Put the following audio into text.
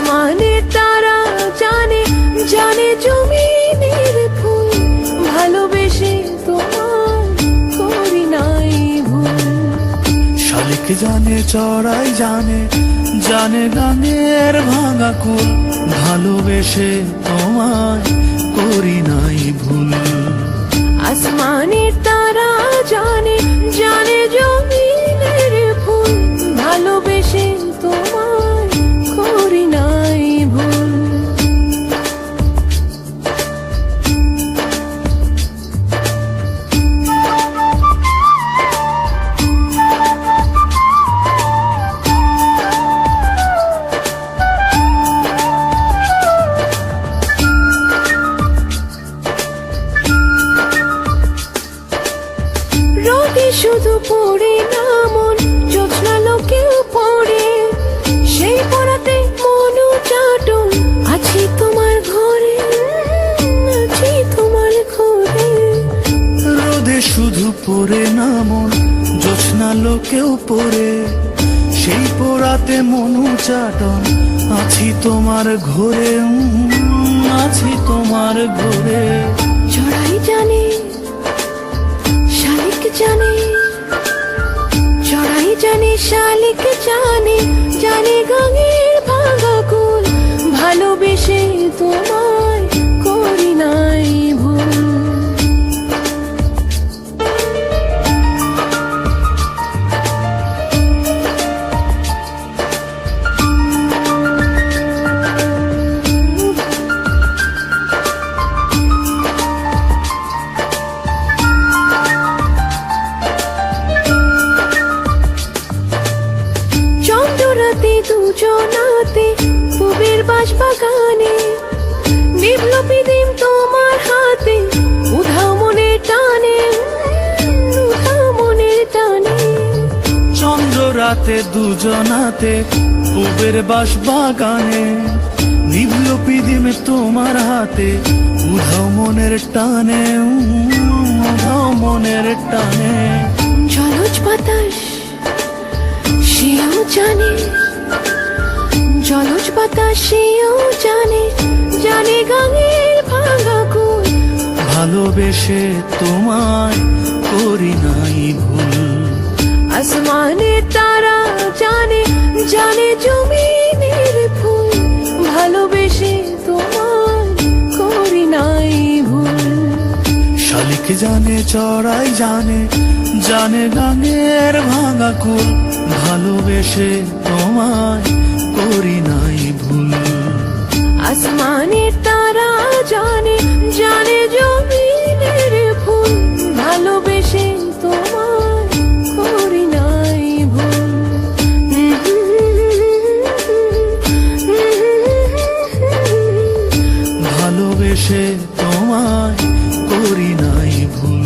আসমানের তারা জানে, জানে জমিনের ফুল, ভালোবেসে তোমায় করি নাই ভুল। শালিক জানে চড়াই জানে, জানে গানের ভাঙা কুল, ভালোবেসে তোমায় করি নাই ভুল। আসমানের তারা জানে, জানে জমিনের ফুল, ভালোবেসে তোমায় করি নাই ভুল। রোদে শুধু পড়ে না মন, জ্যোৎস্না লোকেও পড়ে, সেই পড়াতে মনু চাটন, আছি তোমার ঘরে, আছি তোমার ঘরে। রোদে শুধু পড়ে না মন, জ্যোৎস্না লোকেও পড়ে, সেই পোড়াতে মনু চাটন, আছি তোমার ঘরে, আছি তোমার ঘরে। চড়াই জানে, শালিক জানে, চড়াই জানে, শালিক জানে, জানে গাঙের ভাঙা কুল, ভালোবেসে তোমায় করি নাই ভুল। চন্দ্ররাতে দুজনাতে পুবের বাঁশ বাগানে, বিপ্লবী দিন তোমার হাতে, উধাও মনের টানে, উধাও মনের টানে। চন্দ্র রাতে দুজনাতে পুবের বাঁশ বাগানে, নিভল পিদিমে তোমার হাতে, উধাও মনের টানে, উধাও মনের টানে। জলজ বাতাস সেও জানে, জলজ বাতাস সেও জানে, জানে গাঙের ভাঙা কুল, ভালোবেসে তোমায় করি নাই ভুল। আসমানের তারা জানে, জানে জমিনের ফুল, ভালোবেসে তোমায় করি নাই ভুল। শালিক জানে চড়াই জানে, জানে গানের ভাঙা কুল, ভালোবেসে তোমায় করি নাই ভুল। আসমানের তারা জানে, জানে জমিনের ফুল, ভালোবেসে তোমায় করি নাই ভুল। ভালোবেসে তোমায় করি নাই ভুল।